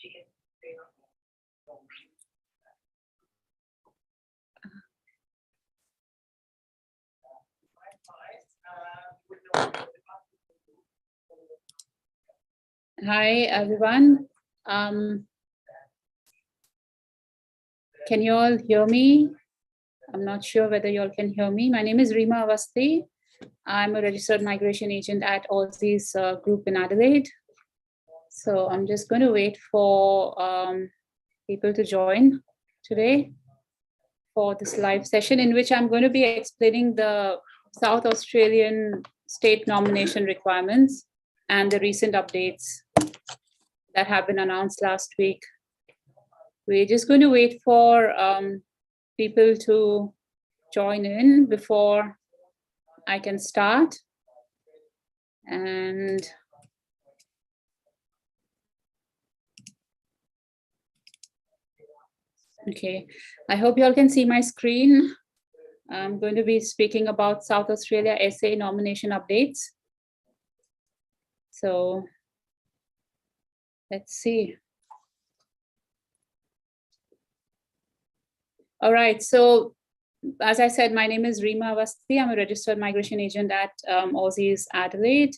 Hi, everyone. Can you all hear me? I'm not sure whether you all can hear me. My name is Reema Awasthi. I'm a registered migration agent at Aussizz Group in Adelaide. So I'm just going to wait for people to join today for this live session in which I'm going to be explaining the South Australian state nomination requirements and the recent updates that have been announced last week. We're just going to wait for people to join in before I can start. And okay, I hope you all can see my screen. I'm going to be speaking about South Australia SA nomination updates. So let's see. All right, so as I said, my name is Reema Awasthi. I'm a registered migration agent at Aussizz Adelaide.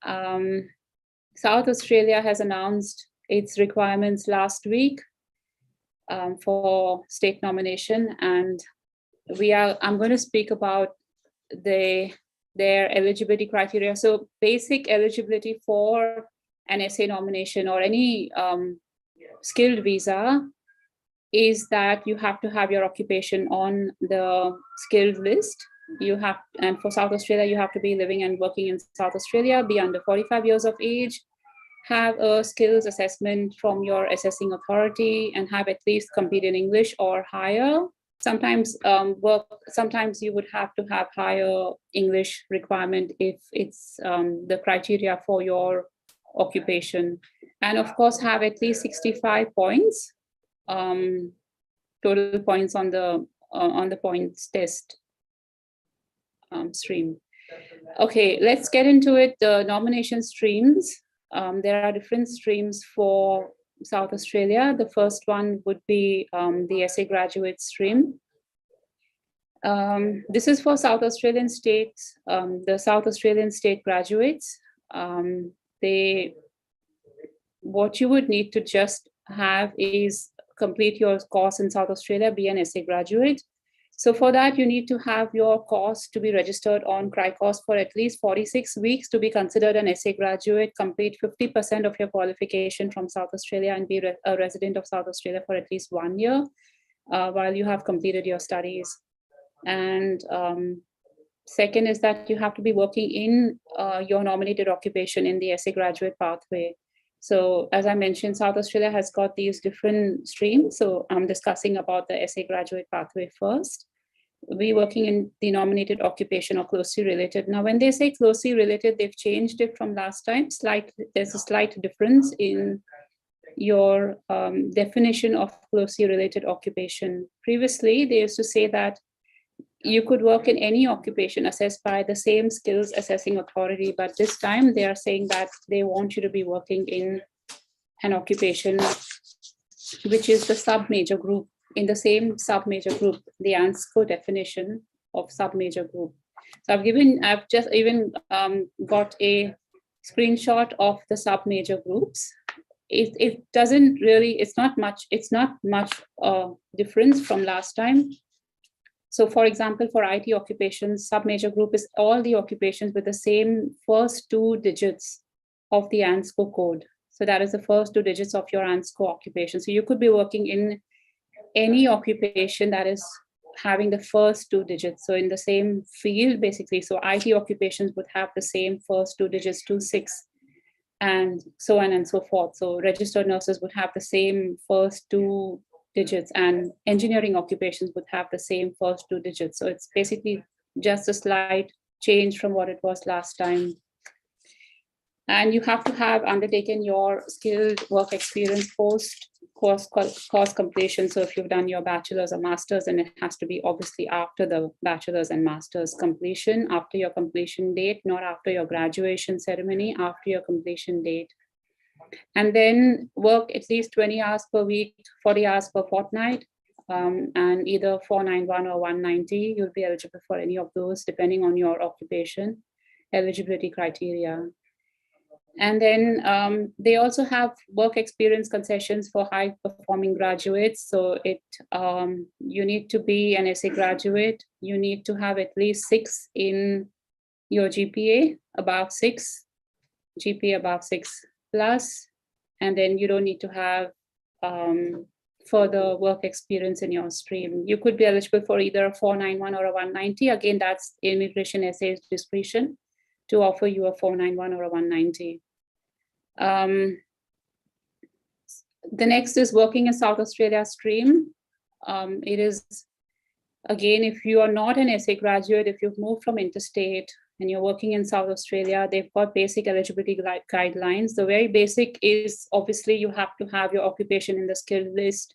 South Australia has announced its requirements last week for state nomination, and I'm going to speak about their eligibility criteria. So basic eligibility for an SA nomination or any skilled visa is that you have to have your occupation on the skilled list. And for South Australia, you have to be living and working in South Australia, be under 45 years of age, have a skills assessment from your assessing authority, and have at least completed English or higher. Sometimes sometimes you would have to have higher English requirement if it's the criteria for your occupation. And of course, have at least 65 points. Total points on the points test stream. Okay, let's get into it. The nomination streams. There are different streams for South Australia. The first one would be the SA graduate stream. This is for South Australian states, the South Australian state graduates. What you would need to just have is complete your course in South Australia, be an SA graduate. So for that, you need to have your course to be registered on CRICOS for at least 46 weeks to be considered an SA graduate, complete 50% of your qualification from South Australia, and be a resident of South Australia for at least 1 year while you have completed your studies. And second is that you have to be working in your nominated occupation in the SA graduate pathway. So as I mentioned, South Australia has got these different streams. So I'm discussing about the SA graduate pathway first. We're working in the nominated occupation or closely related. Now, when they say closely related, they've changed it from last time. There's a slight difference in your definition of closely related occupation. Previously, they used to say that you could work in any occupation assessed by the same skills assessing authority, but this time they are saying that they want you to be working in an occupation which is the sub-major group, in the same sub-major group, the ANSCO definition of sub-major group. So I've just even got a screenshot of the sub-major groups. It doesn't really, it's not much difference from last time. So for example, for IT occupations, sub-major group is all the occupations with the same first 2 digits of the ANSCO code. So that is the first 2 digits of your ANSCO occupation. So you could be working in any occupation that is having the first 2 digits. So in the same field, basically. So IT occupations would have the same first 2 digits, 26, and so on and so forth. So registered nurses would have the same first 2 digits, and engineering occupations would have the same first 2 digits. So it's basically just a slight change from what it was last time. And you have to have undertaken your skilled work experience post course completion. So if you've done your bachelor's or master's, then it has to be obviously after the bachelor's and master's completion, after your completion date, not after your graduation ceremony, after your completion date. And then work at least 20 hours per week, 40 hours per fortnight, and either 491 or 190, you'll be eligible for any of those, depending on your occupation eligibility criteria. And then they also have work experience concessions for high performing graduates. So you need to be an SA graduate. You need to have at least 6 in your GPA, above 6, GPA above 6 plus. And then you don't need to have further work experience in your stream. You could be eligible for either a 491 or a 190. Again, that's immigration SA's discretion to offer you a 491 or a 190. The next is working in South Australia stream. It is, again, if you are not an SA graduate, if you've moved from interstate and you're working in South Australia, they've got basic eligibility guidelines. The very basic is obviously you have to have your occupation in the skill list,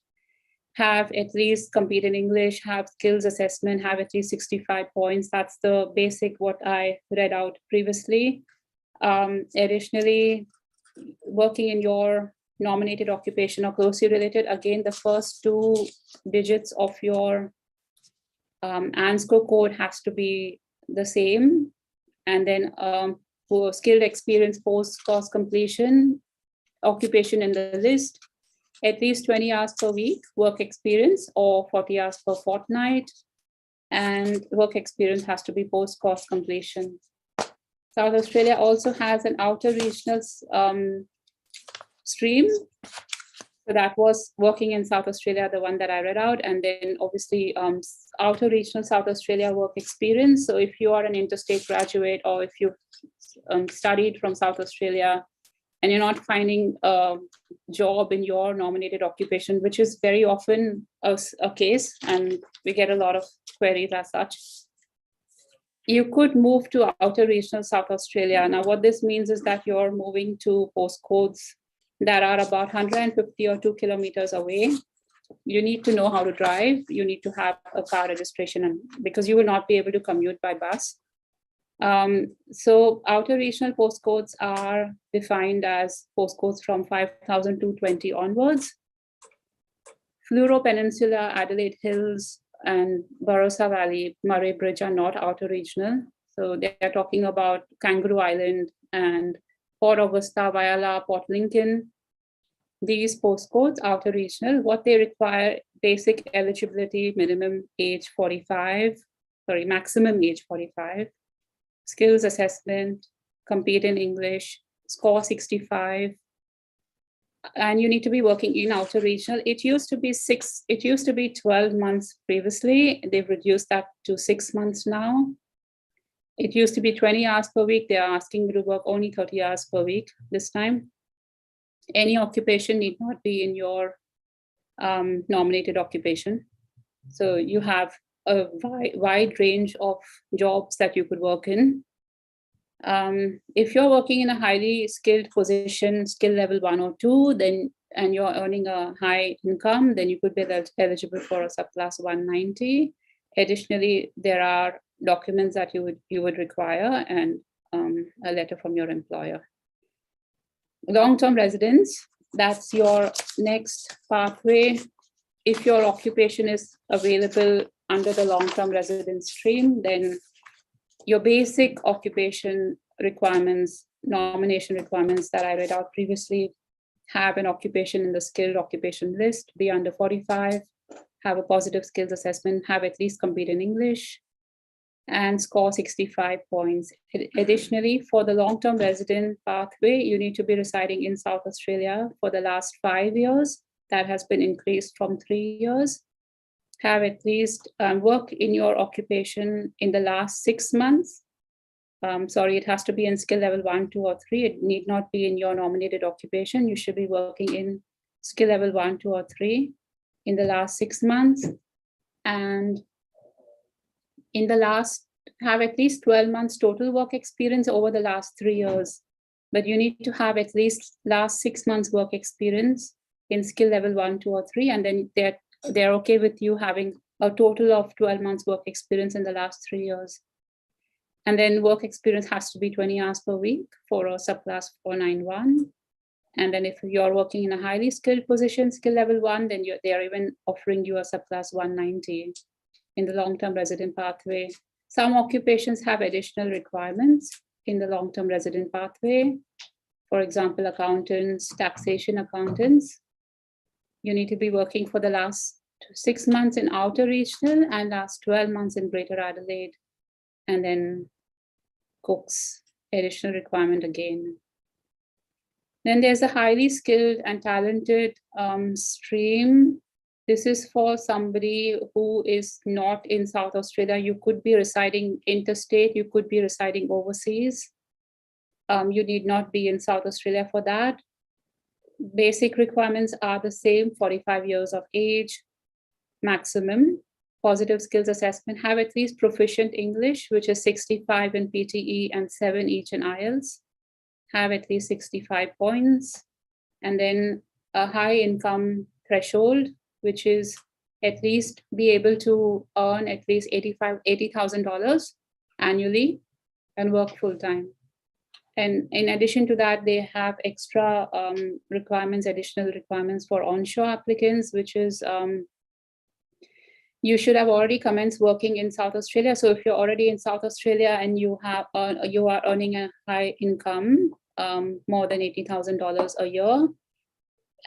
have at least compete in English, have skills assessment, have at least 65 points. That's the basic what I read out previously. Additionally, working in your nominated occupation or closely related, again, the first 2 digits of your ANSCO code has to be the same. And then for skilled experience post-course completion, occupation in the list, at least 20 hours per week, work experience, or 40 hours per fortnight. And work experience has to be post-course completion. South Australia also has an outer regional stream. So that was working in South Australia, the one that I read out. And then obviously outer regional South Australia work experience. So if you are an interstate graduate or if you've studied from South Australia and you're not finding a job in your nominated occupation, which is very often a case, and we get a lot of queries as such, you could move to outer regional South Australia. Now, what this means is that you're moving to postcodes that are about 150 or 2 kilometers away. You need to know how to drive. You need to have a car registration, and because you will not be able to commute by bus. So outer regional postcodes are defined as postcodes from 5,220 onwards. Fluoro Peninsula, Adelaide Hills, and Barossa Valley, Murray Bridge are not outer regional. So they're talking about Kangaroo Island and Port Augusta, Whyalla, Port Lincoln. These postcodes, outer regional, what they require, basic eligibility, minimum age 45, maximum age 45, skills assessment, compete in English, score 65, and you need to be working in outer regional. It used to be 12 months previously. They've reduced that to 6 months now. It used to be 20 hours per week. They're asking you to work only 30 hours per week this time. Any occupation need not be in your nominated occupation. So you have a wide range of jobs that you could work in. If you're working in a highly skilled position, skill level 1 or 2, then and you're earning a high income, then you could be eligible for a subclass 190. Additionally, there are documents that you would require and a letter from your employer. Long-term residence, that's your next pathway. If your occupation is available under the long-term residence stream, then your basic occupation requirements, nomination requirements that I read out previously, have an occupation in the skilled occupation list, be under 45, have a positive skills assessment, have at least compete in English, and score 65 points. Additionally, for the long-term resident pathway, you need to be residing in South Australia for the last 5 years. That has been increased from 3 years. Have at least work in your occupation in the last 6 months. It has to be in skill level 1, 2, or 3. It need not be in your nominated occupation. You should be working in skill level 1, 2, or 3 in the last 6 months. And have at least 12 months total work experience over the last 3 years. But you need to have at least last 6 months work experience in skill level 1, 2, or 3. And then they're okay with you having a total of 12 months work experience in the last 3 years. And then work experience has to be 20 hours per week for a subclass 491. And then if you're working in a highly skilled position, skill level 1, then they are even offering you a surplus 190 in the long-term resident pathway. Some occupations have additional requirements in the long-term resident pathway. For example, accountants, taxation accountants. You need to be working for the last 6 months in Outer Regional and last 12 months in Greater Adelaide. And then cooks, additional requirement again. Then there's a highly skilled and talented stream. This is for somebody who is not in South Australia. You could be residing interstate, you could be residing overseas. You need not be in South Australia for that. Basic requirements are the same, 45 years of age, maximum. Positive skills assessment, have at least proficient English, which is 65 in PTE and 7 each in IELTS. Have at least 65 points. And then a high income threshold, which is at least be able to earn at least $80,000 annually and work full time. And in addition to that, they have extra requirements, additional requirements for onshore applicants, which is you should have already commenced working in South Australia. So if you're already in South Australia and you are earning a high income, more than $80,000 a year,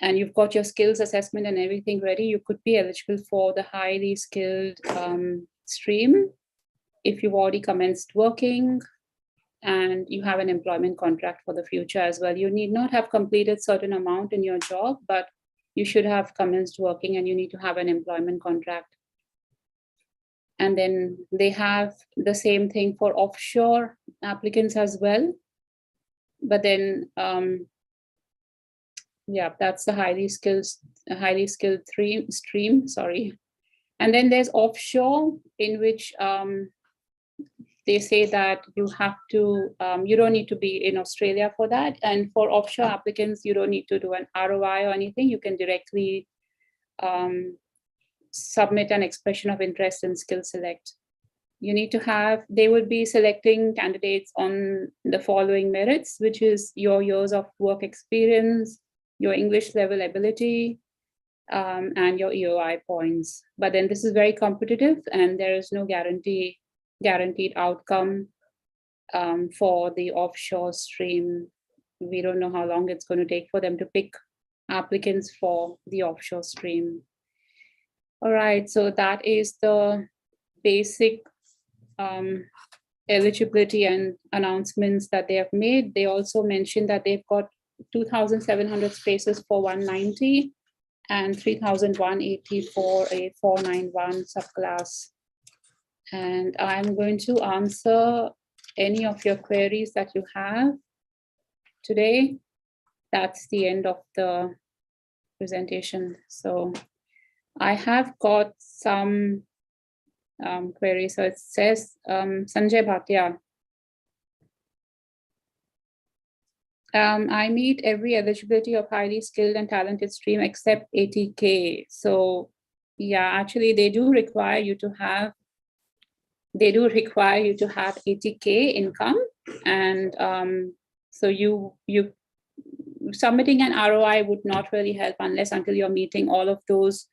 and you've got your skills assessment and everything ready, you could be eligible for the highly skilled stream if you've already commenced working and you have an employment contract for the future as well. You need not have completed certain amount in your job, but you should have commenced working and you need to have an employment contract. And then they have the same thing for offshore applicants as well. But then, yeah, that's the highly skilled stream, sorry. And then there's offshore, in which they say that you have to, you don't need to be in Australia for that. And for offshore applicants, you don't need to do an ROI or anything. You can directly submit an expression of interest and skill select. You need to have, they would be selecting candidates on the following merits, which is your years of work experience, your English level ability, and your EOI points. But then this is very competitive and there is no guaranteed outcome for the offshore stream. We don't know how long it's going to take for them to pick applicants for the offshore stream. All right, so that is the basic eligibility and announcements that they have made. They also mentioned that they've got 2,700 spaces for 190 and 3,180 for a 491 subclass. And I'm going to answer any of your queries that you have today. That's the end of the presentation. So I have got some queries. So it says, Sanjay Bhatia. I meet every eligibility of highly skilled and talented stream except 80K. So yeah, actually they do require you to have 80K income. And so you submitting an ROI would not really help until you're meeting all of those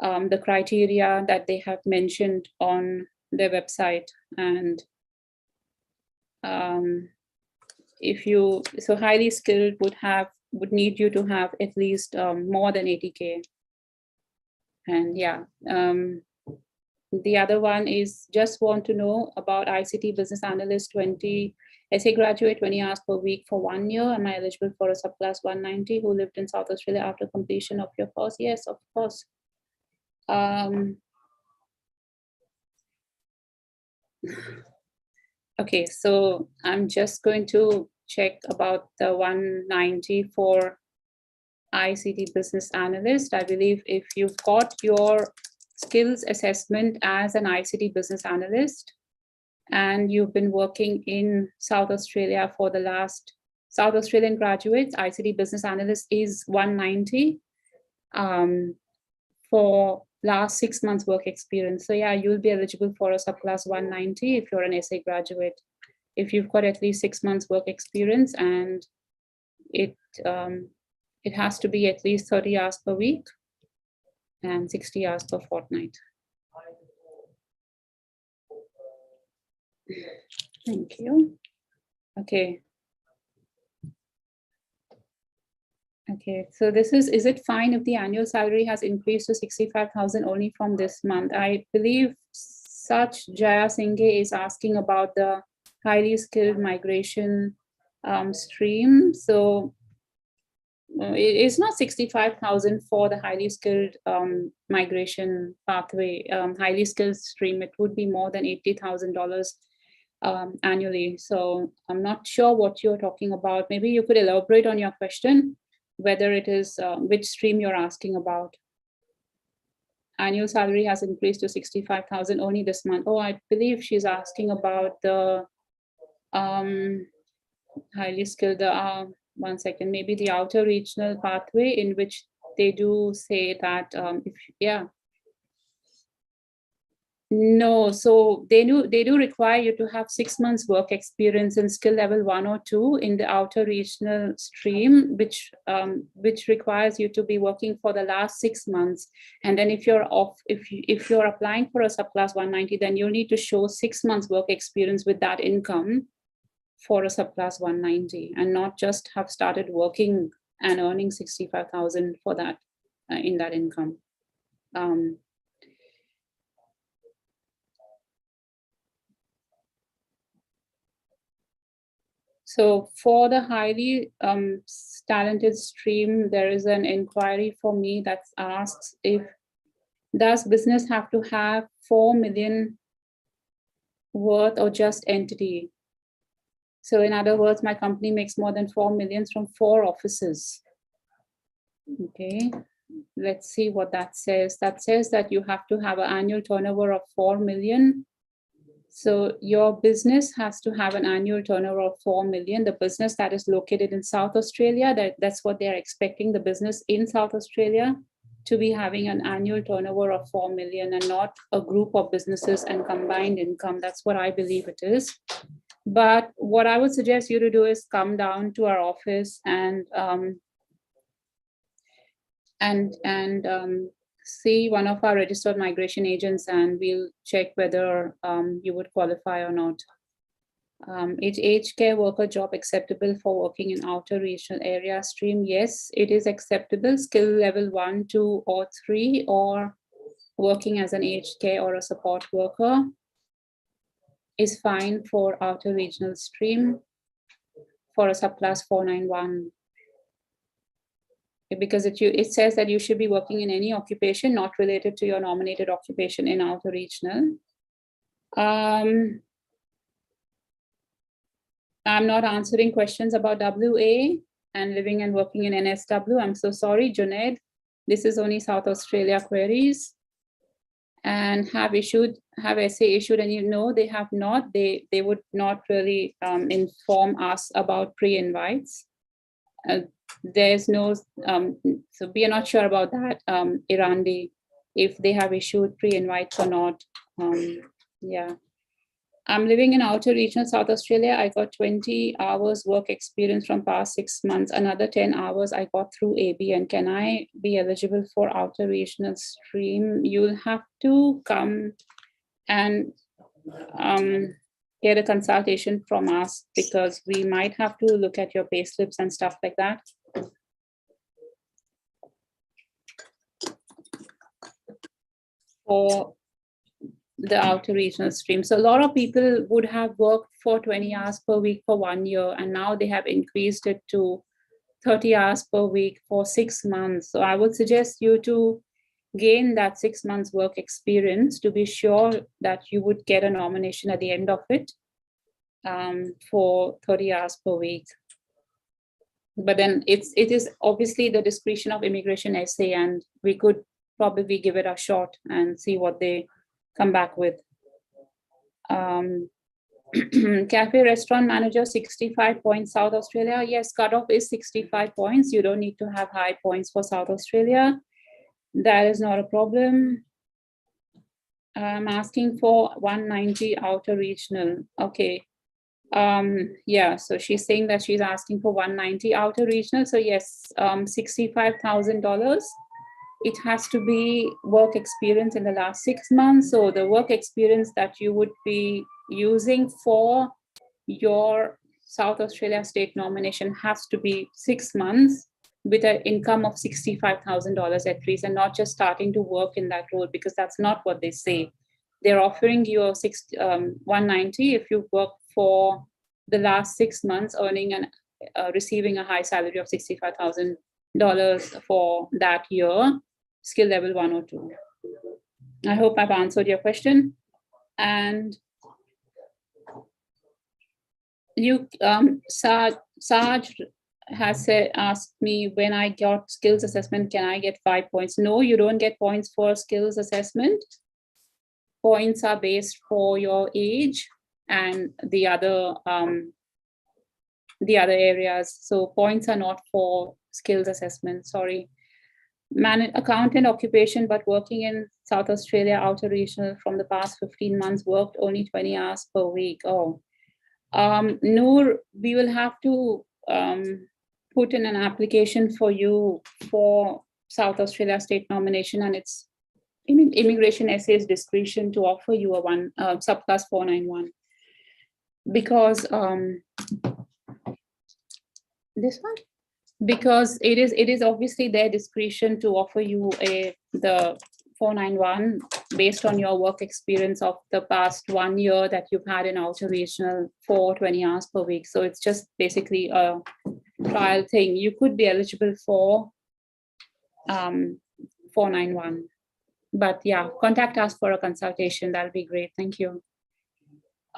the criteria that they have mentioned on their website. And so highly skilled would need you to have at least more than 80K. And yeah, the other one is just want to know about ICT business analyst 20 essay graduate, 20 hours per week for 1 year. Am I eligible for a subclass 190 who lived in South Australia after completion of your course? Yes, of course. Okay, so I'm just going to check about the 190 for ICT business analyst. I believe if you've got your skills assessment as an ICT business analyst and you've been working in South Australia for the last South Australian graduates, ICT business analyst is 190 for last 6 months work experience. So yeah, you'll be eligible for a subclass 190 if you're an essay graduate. If you've got at least 6 months work experience and It has to be at least 30 hours per week and 60 hours per fortnight. Thank you. Okay. Okay, so this is it fine if the annual salary has increased to 65,000 only from this month? I believe such Jaya Singhe is asking about the highly skilled migration stream. So it's not 65,000 for the highly skilled migration pathway, highly skilled stream. It would be more than $80,000 annually. So I'm not sure what you're talking about. Maybe you could elaborate on your question, whether it is which stream you're asking about. Annual salary has increased to 65,000 only this month. Oh, I believe she's asking about the highly skilled, one second, maybe the outer regional pathway, in which they do say that, No, so they do require you to have 6 months work experience in skill level 1 or 2 in the outer regional stream, which requires you to be working for the last 6 months. And then if you're applying for a subclass 190, then you'll need to show 6 months work experience with that income for a subclass 190, and not just have started working and earning 65,000 for that in that income. So for the highly talented stream, there is an inquiry for me that asks if, does business have to have 4 million worth or just entity? So in other words, my company makes more than 4 million from 4 offices. Okay, let's see what that says. That says that you have to have an annual turnover of 4 million. So your business has to have an annual turnover of 4 million. The business that is located in South Australia, that's what they're expecting, the business in South Australia to be having an annual turnover of 4 million, and not a group of businesses and combined income. That's what I believe it is. But what I would suggest you to do is come down to our office and see one of our registered migration agents, and we'll check whether you would qualify or not. Is aged care worker job acceptable for working in outer regional area stream? Yes, it is acceptable. Skill level 1, 2, or 3, or working as an aged care or a support worker is fine for outer regional stream for a subclass 491. Because it says that you should be working in any occupation not related to your nominated occupation in outer regional. I'm not answering questions about WA and living and working in NSW. I'm so sorry, Junaid. This is only South Australia queries. And have SA issued, and you know they have not. They would not really inform us about pre-invites. There's no, so we are not sure about that, Irandi, if they have issued pre-invites or not. Yeah. I'm living in outer regional South Australia. I got 20 hours work experience from past 6 months. Another 10 hours I got through ABN. Can I be eligible for outer regional stream? You'll have to come and get a consultation from us, because we might have to look at your pay slips and stuff like that. For the outer regional stream. So a lot of people would have worked for 20 hours per week for 1 year, and now they have increased it to 30 hours per week for 6 months. So I would suggest you to gain that 6 months work experience to be sure that you would get a nomination at the end of it for 30 hours per week. But then it is obviously the discretion of Immigration SA, and we could probably give it a shot and see what they come back with. Cafe restaurant manager, 65 points, South Australia. Yes, cutoff is 65 points. You don't need to have high points for South Australia. That is not a problem. I'm asking for 190 outer regional. Okay. Yeah, so she's saying that she's asking for 190 outer regional. So yes, $65,000. It has to be work experience in the last 6 months. So the work experience that you would be using for your South Australia state nomination has to be 6 months with an income of $65,000 at least, and not just starting to work in that role, because that's not what they say. They're offering you a 190 if you work for the last 6 months, earning and receiving a high salary of $65,000 for that year, skill level 1 or 2. I hope I've answered your question. And you, Saj has asked me, when I got skills assessment, can I get 5 points? No, you don't get points for skills assessment. Points are based for your age and the other areas. So points are not for skills assessment, sorry. Accountant occupation, but working in South Australia, outer regional from the past 15 months, worked only 20 hours per week. Oh, Noor, we will have to put in an application for you for South Australia state nomination, and it's immigration essays discretion to offer you a subclass 491, because this one, because it is obviously their discretion to offer you the 491 based on your work experience of the past 1 year that you've had in outer regional for 20 hours per week. So it's just basically a trial thing. You could be eligible for 491. But yeah, contact us for a consultation. That'll be great. Thank you.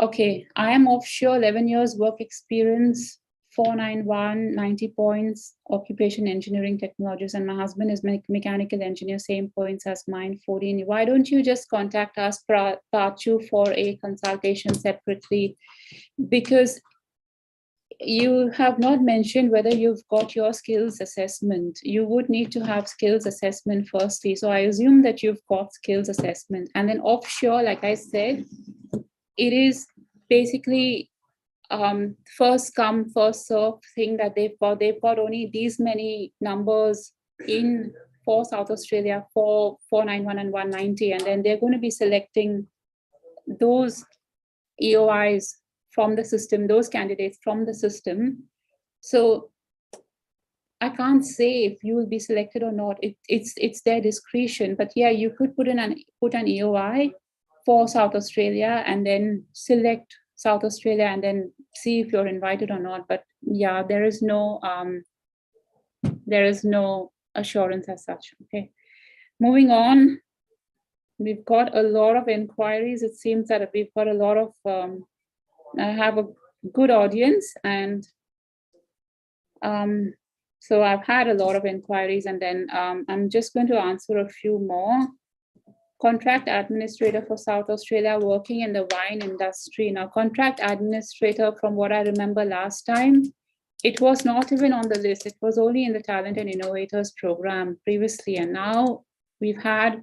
Okay, I am offshore, 11 years work experience, 491, 90 points, occupation engineering technologies, and my husband is mechanical engineer, same points as mine, 14. Why don't you just contact us, Pachu, for a consultation separately? Because you have not mentioned whether you've got your skills assessment. You would need to have skills assessment firstly. So I assume that you've got skills assessment. And then offshore, like I said, it is basically first come, first serve thing that they've got. They've got only these many numbers in for South Australia for 491 and 190. And then they're going to be selecting those EOIs from the system, those candidates from the system. So I can't say if you will be selected or not. It's their discretion. But yeah, you could put an EOI for South Australia and then select South Australia and then see if you're invited or not. But yeah, there is no assurance as such. Okay, moving on. We've got a lot of inquiries. It seems that we've got a lot of I have a good audience, and so I've had a lot of inquiries, and then I'm just going to answer a few more. Contract administrator for South Australia working in the wine industry. Now, contract administrator, from what I remember last time, it was not even on the list. It was only in the Talent and Innovators program previously, and now we've had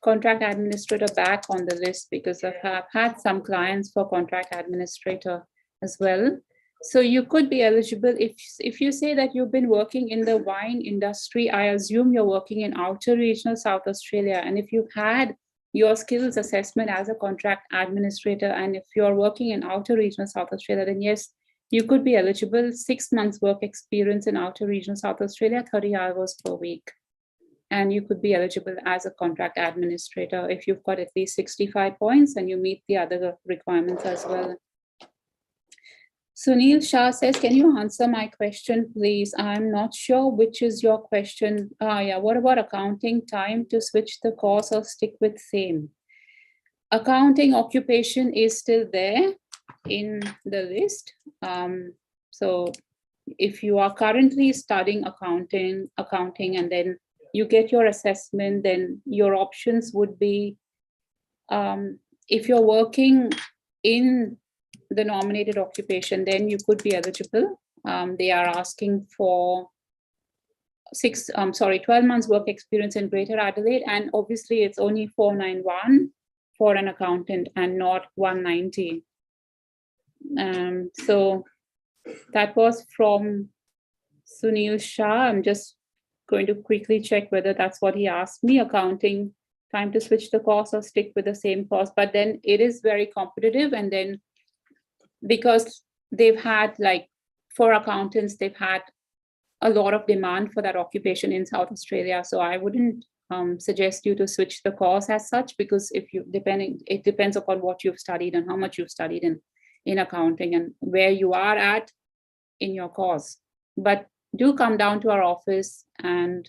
contract administrator back on the list because I've had some clients for contract administrator as well. So you could be eligible if you say that you've been working in the wine industry. I assume you're working in outer regional South Australia. And if you've had your skills assessment as a contract administrator, and if you're working in outer regional South Australia, then yes, you could be eligible. 6 months work experience in outer regional South Australia, 30 hours per week. And you could be eligible as a contract administrator if you've got at least 65 points and you meet the other requirements as well. Sunil Shah says, can you answer my question, please? I'm not sure which is your question. Yeah, what about accounting time to switch the course or stick with same? Accounting occupation is still there in the list. So if you are currently studying accounting and then you get your assessment, then your options would be, if you're working in the nominated occupation, then you could be eligible. They are asking for 12 months work experience in Greater Adelaide, and obviously it's only 491 for an accountant and not 190. So that was from Sunil Shah. I'm just going to quickly check whether that's what he asked me. Accounting, time to switch the course or stick with the same course. But then it is very competitive. And then because they've had, like, for accountants, they've had a lot of demand for that occupation in South Australia. So I wouldn't suggest you to switch the course as such, because if you it depends upon what you've studied and how much you've studied in accounting and where you are at in your course. But do come down to our office and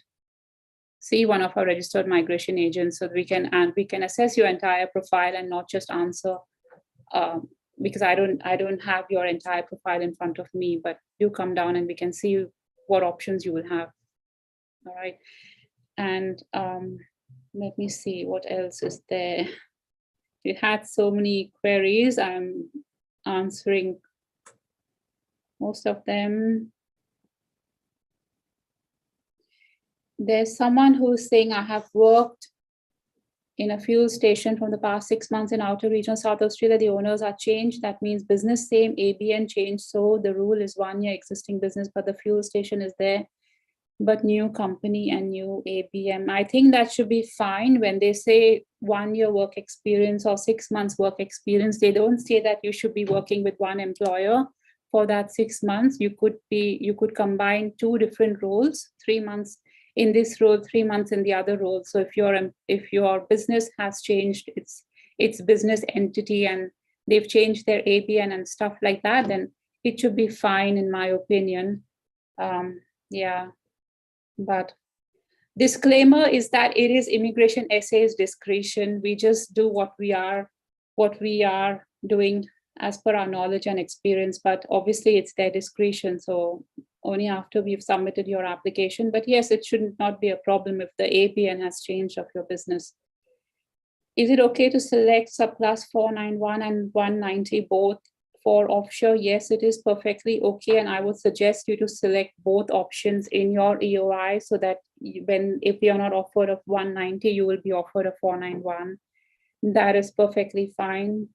see one of our registered migration agents, so we can assess your entire profile and not just answer, because I don't have your entire profile in front of me. But do come down and we can see what options you will have. All right. And let me see what else is there. We had so many queries. I'm answering most of them. There's someone who's saying, I have worked in a fuel station from the past 6 months in outer regional South Australia. The owners are changed. That means business same, ABN changed. So the rule is 1 year existing business, but the fuel station is there, but new company and new ABM. I think that should be fine. When they say 1 year work experience or 6 months work experience, they don't say that you should be working with one employer for that 6 months. You could combine 2 different roles, 3 months in this role, 3 months in the other role. So if your business has changed its business entity and they've changed their ABN and stuff like that, then it should be fine, in my opinion. Yeah. But disclaimer is that it is immigration SA's discretion. We just do what we are doing as per our knowledge and experience, but obviously it's their discretion. So only after we've submitted your application. But yes, it should not be a problem if the ABN has changed of your business. Is it okay to select subclass 491 and 190 both for offshore? Yes, it is perfectly okay. And I would suggest you to select both options in your EOI, so that if you're not offered a 190, you will be offered a 491. That is perfectly fine.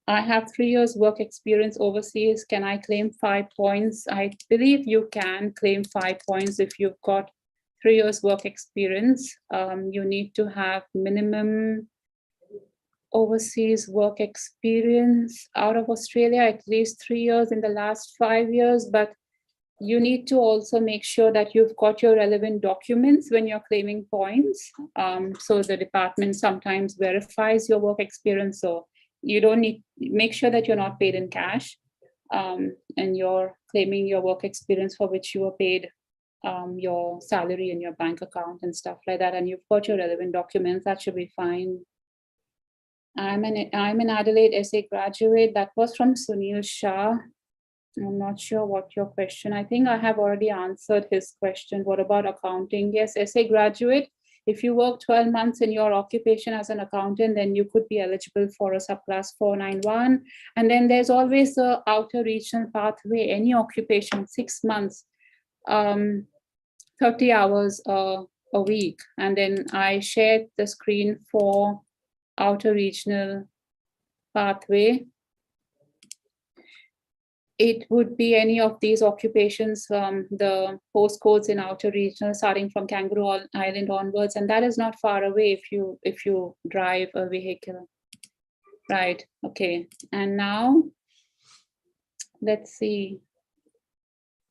I have 3 years work experience overseas. Can I claim 5 points? I believe you can claim 5 points if you've got 3 years work experience. You need to have minimum overseas work experience out of Australia, at least 3 years in the last 5 years. But you need to also make sure that you've got your relevant documents when you're claiming points. So the department sometimes verifies your work experience. So you don't need, make sure that you're not paid in cash, and you're claiming your work experience for which you were paid your salary in your bank account and stuff like that. And you've got your relevant documents, that should be fine. I'm an Adelaide SA graduate. That was from Sunil Shah. I'm not sure what your question. I think I have already answered his question. What about accounting? Yes, SA graduate. If you work 12 months in your occupation as an accountant, then you could be eligible for a subclass 491. And then there's always the outer regional pathway, any occupation, 6 months, 30 hours a week. And then I shared the screen for outer regional pathway. It would be any of these occupations, the postcodes in outer regional, starting from Kangaroo Island onwards, and that is not far away if you drive a vehicle. Right. Okay. And now, let's see.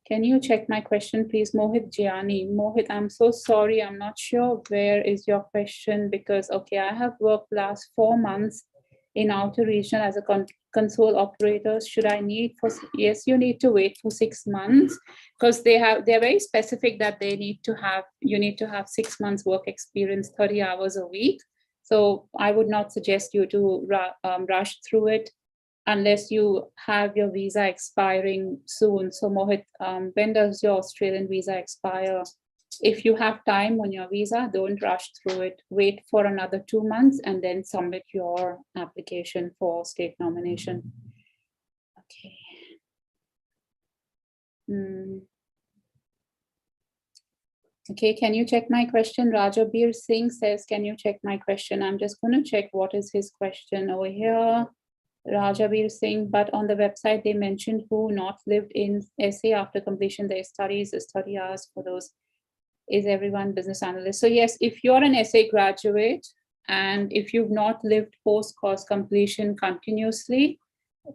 Can you check my question, please, Mohit Jiani? Mohit, I'm so sorry. I'm not sure where is your question, because, okay, I have worked last 4 months in outer regional as a console operator. Should I need for, yes, you need to wait for 6 months, because they're very specific that they need to have, you need to have 6 months work experience, 30 hours a week. So I would not suggest you to rush through it unless you have your visa expiring soon. So Mohit, when does your Australian visa expire? If you have time on your visa, don't rush through it. Wait for another 2 months and then submit your application for state nomination. Okay. Okay, can you check my question? Rajabir Singh says, can you check my question? I'm just going to check what is his question over here. Rajabir Singh, but on the website they mentioned who not lived in SA after completion their studies is 30 hours for those. Is everyone business analyst? So yes, if you're an SA graduate and if you've not lived post course completion continuously,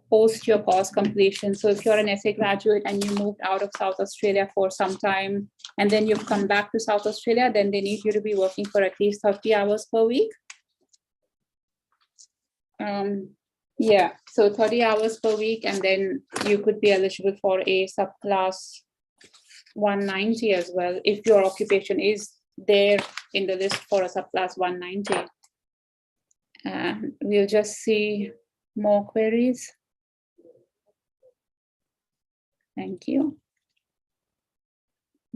post your course completion. So if you're an SA graduate and you moved out of South Australia for some time and then you've come back to South Australia, then they need you to be working for at least 30 hours per week. Yeah, so 30 hours per week, and then you could be eligible for a subclass 190 as well, if your occupation is there in the list for a subclass 190. And we'll just see more queries. Thank you.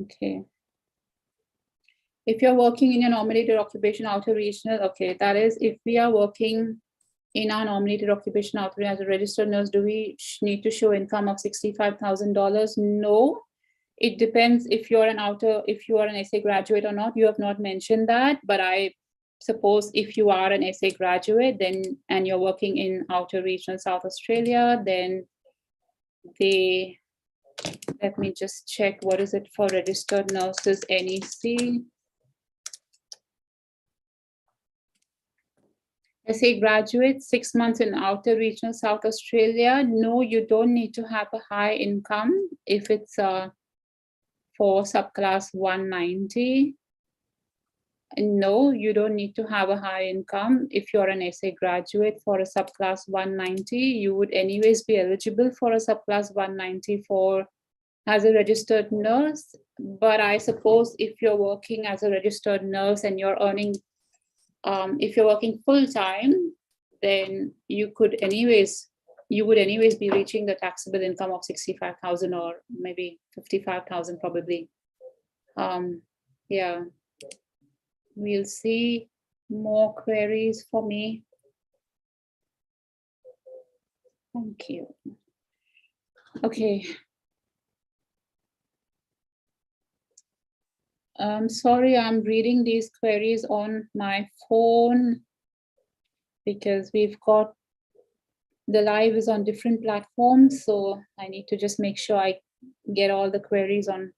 Okay. If you're working in your nominated occupation outer regional, okay, that is if we are working in our nominated occupation outer as a registered nurse, do we need to show income of $65,000? No, it depends if you're if you are an SA graduate or not. You have not mentioned that, but I suppose if you are an SA graduate then and you're working in outer regional South Australia, then let me just check what is it for registered nurses NEC. SA graduate, 6 months in outer regional South Australia. No, you don't need to have a high income if it's for subclass 190. No, you don't need to have a high income. If you're an SA graduate for a subclass 190, you would anyways be eligible for a subclass 190 as a registered nurse. But I suppose if you're working as a registered nurse and you're earning, if you're working full time, then you would anyways be reaching the taxable income of 65,000 or maybe 55,000 probably. Yeah. We'll see more queries for me. Thank you. Okay. Sorry, I'm reading these queries on my phone because we've got the live is on different platforms. So I need to just make sure I get all the queries on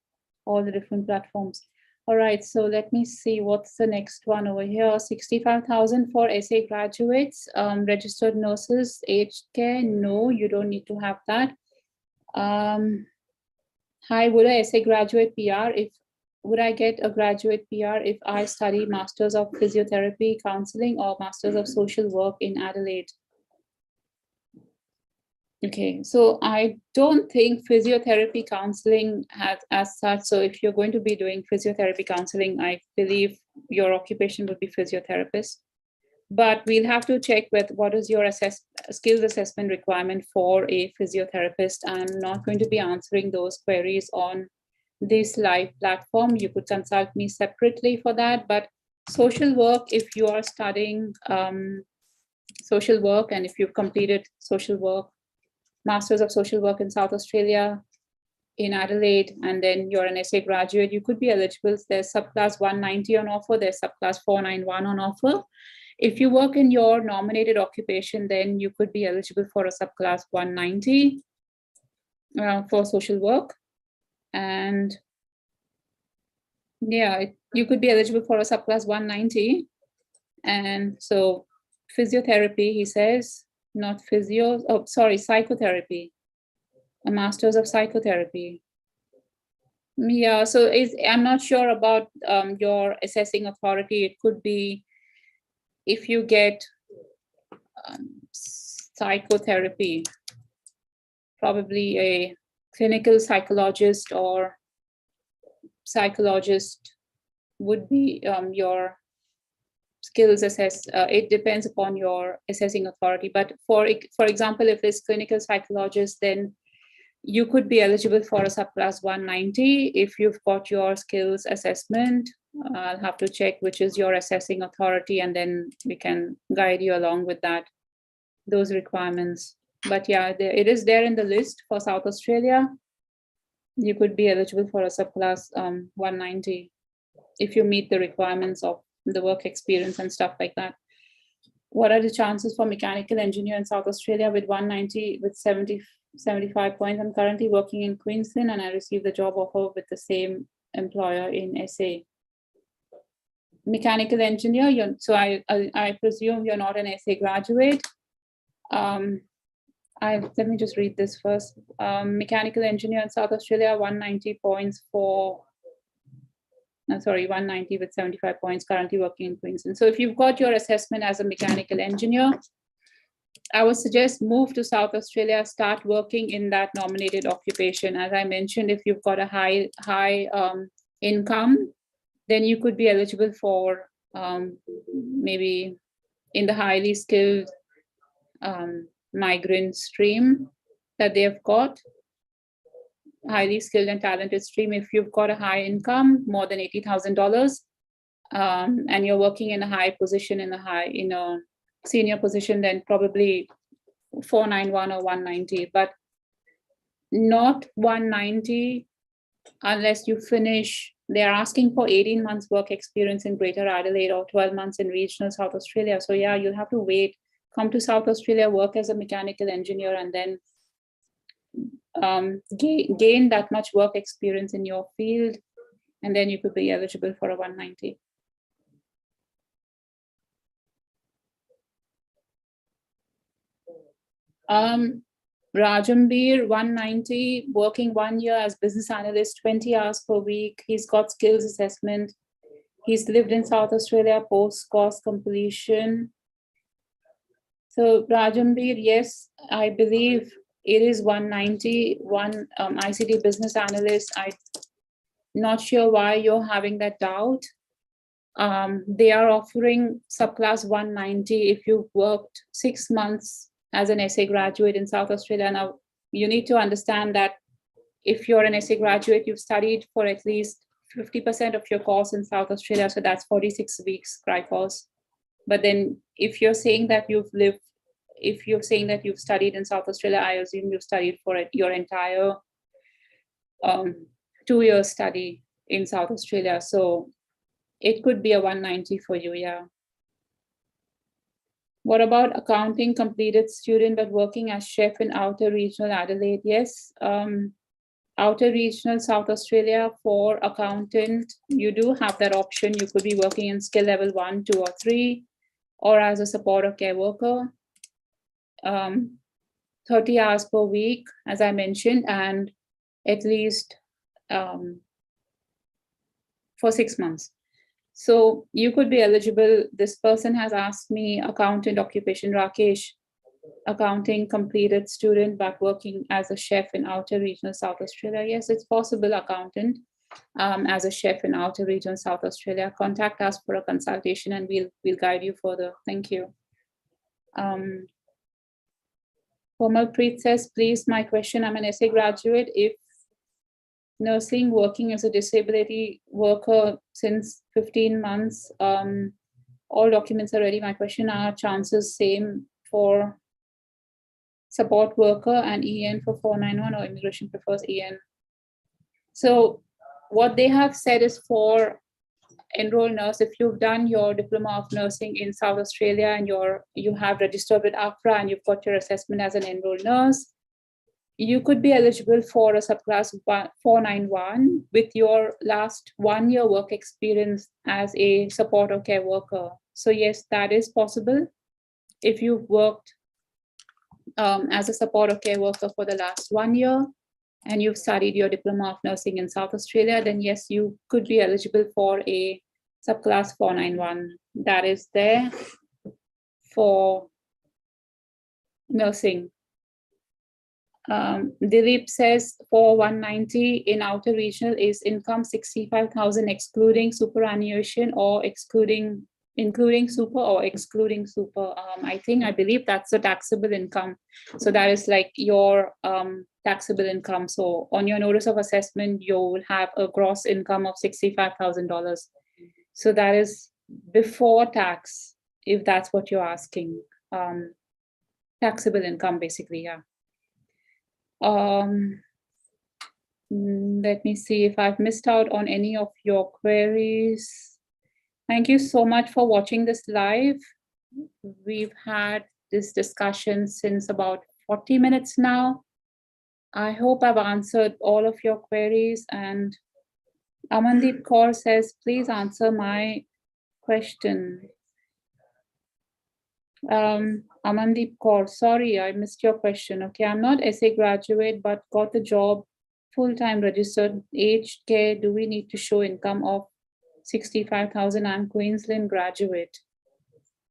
all the different platforms. All right, so let me see what's the next one over here. 65,000 for SA graduates, registered nurses, aged care. No, you don't need to have that. Hi, would a SA graduate PR would I get a graduate PR if I study Masters of Physiotherapy Counseling or Masters of Social Work in Adelaide? Okay, so I don't think physiotherapy counseling has as such. So if you're going to be doing physiotherapy counseling, I believe your occupation would be physiotherapist. But we'll have to check with what is your skills assessment requirement for a physiotherapist. I'm not going to be answering those queries on this live platform. You could consult me separately for that. But social work, if you are studying social work and if you've completed social work, Masters of Social Work in South Australia, in Adelaide, and then you're an SA graduate, you could be eligible. There's subclass 190 on offer, there's subclass 491 on offer. If you work in your nominated occupation, then you could be eligible for a subclass 190 for social work. And yeah, you could be eligible for a subclass 190. And so physiotherapy, he says, not physio, oh, sorry, psychotherapy, a Masters of Psychotherapy. Yeah, so I'm not sure about your assessing authority. It could be if you get psychotherapy, probably a clinical psychologist or psychologist would be your skills assess. It depends upon your assessing authority. But for example, if it's clinical psychologist, then you could be eligible for a subclass 190 if you've got your skills assessment. I'll have to check which is your assessing authority, and then we can guide you along with that, those requirements. But yeah, it is there in the list for South Australia. You could be eligible for a subclass 190 if you meet the requirements of the work experience and stuff like that. What are the chances for mechanical engineer in South Australia with 190 with 75 points? I'm currently working in Queensland and I received the job offer with the same employer in SA. Mechanical engineer, so I presume you're not an SA graduate. Let me just read this first. Mechanical engineer in South Australia, 190 points for, 190 with 75 points, currently working in Queensland. So if you've got your assessment as a mechanical engineer, I would suggest move to South Australia, start working in that nominated occupation. As I mentioned, if you've got a high income, then you could be eligible for maybe in the highly skilled migrant stream that they've got, highly skilled and talented stream. If you've got a high income, more than $80,000, and you're working in a high position, in a senior position, then probably 491 or 190, but not 190 unless you finish. They're asking for 18 months work experience in Greater Adelaide or 12 months in regional South Australia. So yeah, you'll have to wait, come to South Australia, work as a mechanical engineer, and then gain that much work experience in your field, and then you could be eligible for a 190. Rajambir, 190, working 1 year as business analyst, 20 hours per week. He's got skills assessment. He's lived in South Australia post-course completion. So Rajambir, yes, I believe it is 190, ICT business analyst. I'm not sure why you're having that doubt. They are offering subclass 190 if you've worked 6 months as an SA graduate in South Australia. Now, you need to understand that if you're an SA graduate, you've studied for at least 50% of your course in South Australia, so that's 46 weeks cry course. But then if you're saying that you've studied in South Australia, I assume you've studied for your entire 2-year study in South Australia. So it could be a 190 for you, yeah. What about accounting completed student but working as chef in outer regional Adelaide? Yes, outer regional South Australia for accountant, you do have that option. You could be working in skill level 1, 2, or 3, or as a support or care worker. 30 hours per week, as I mentioned, and at least for 6 months. So you could be eligible. This person has asked me, accountant occupation, Rakesh, accounting completed student, but working as a chef in outer regional South Australia. Yes, it's possible, accountant as a chef in outer regional South Australia. Contact us for a consultation and we'll guide you further. Thank you. Komalpreet says, please, my question, I'm an SA graduate. If nursing, working as a disability worker since 15 months, all documents are ready. My question, are chances same for support worker and EN for 491, or immigration prefers EN? So what they have said is for enrolled nurse, if you've done your diploma of nursing in South Australia and you have registered with AFRA and you've got your assessment as an enrolled nurse, you could be eligible for a subclass 491 with your last 1 year work experience as a support or care worker. So yes, that is possible. If you've worked as a support or care worker for the last 1 year and you've studied your diploma of nursing in South Australia, then yes, you could be eligible for a subclass 491 that is there for nursing. Dilip says for 190 in outer regional, is income 65,000 excluding superannuation or including super or excluding super? I believe that's a taxable income. So that is like your taxable income. So on your notice of assessment, you will have a gross income of $65,000. So that is before tax, if that's what you're asking. Taxable income, basically, yeah. Let me see if I've missed out on any of your queries. Thank you so much for watching this live. We've had this discussion since about 40 minutes now. I hope I've answered all of your queries, and Amandeep Kaur says, please answer my question. Amandeep Kaur, sorry, I missed your question. Okay, I'm not SA graduate, but got the job full-time registered. Aged care, do we need to show income of 65,000? I'm Queensland graduate.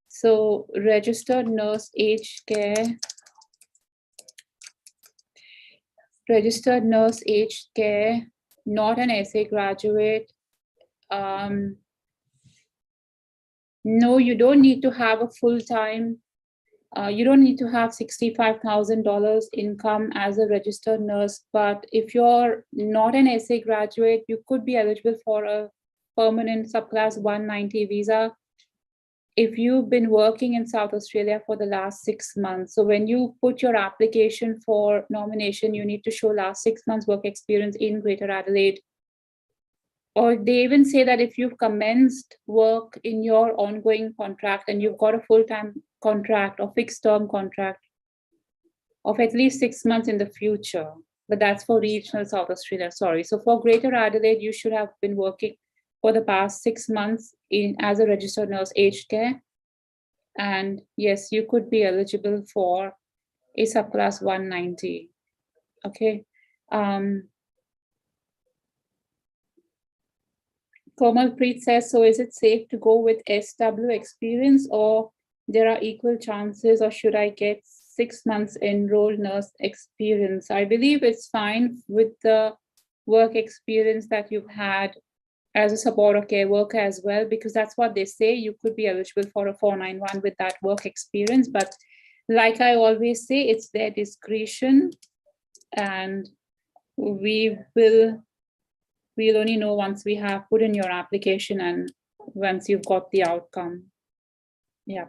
So registered nurse, aged care, registered nurse, aged care, not an SA graduate. No, you don't need to have a full-time, you don't need to have $65,000 income as a registered nurse, but if you're not an SA graduate, you could be eligible for a permanent subclass 190 visa if you've been working in South Australia for the last 6 months. So when you put your application for nomination, you need to show last 6 months work experience in Greater Adelaide. Or they even say that if you've commenced work in your ongoing contract and you've got a full-time contract or fixed term contract of at least 6 months in the future, but that's for regional South Australia, sorry. So for Greater Adelaide, you should have been working for the past 6 months as a registered nurse aged care. And yes, you could be eligible for a subclass 190, okay? Komal Preet says, so is it safe to go with SW experience, or there are equal chances, or should I get 6 months enrolled nurse experience? I believe it's fine with the work experience that you've had as a support or care worker as well, because that's what they say. You could be eligible for a 491 with that work experience. But like I always say, it's their discretion, and we'll only know once we have put in your application and once you've got the outcome. Yeah.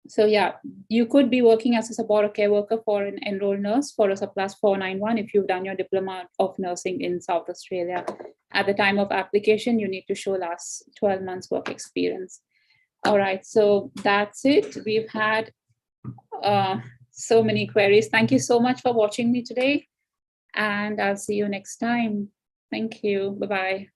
So yeah, you could be working as a support or care worker for an enrolled nurse for a subclass 491 if you've done your diploma of nursing in South Australia. At the time of application, you need to show last 12 months work experience. All right, so that's it. We've had so many queries. Thank you so much for watching me today, and I'll see you next time. Thank you. Bye-bye.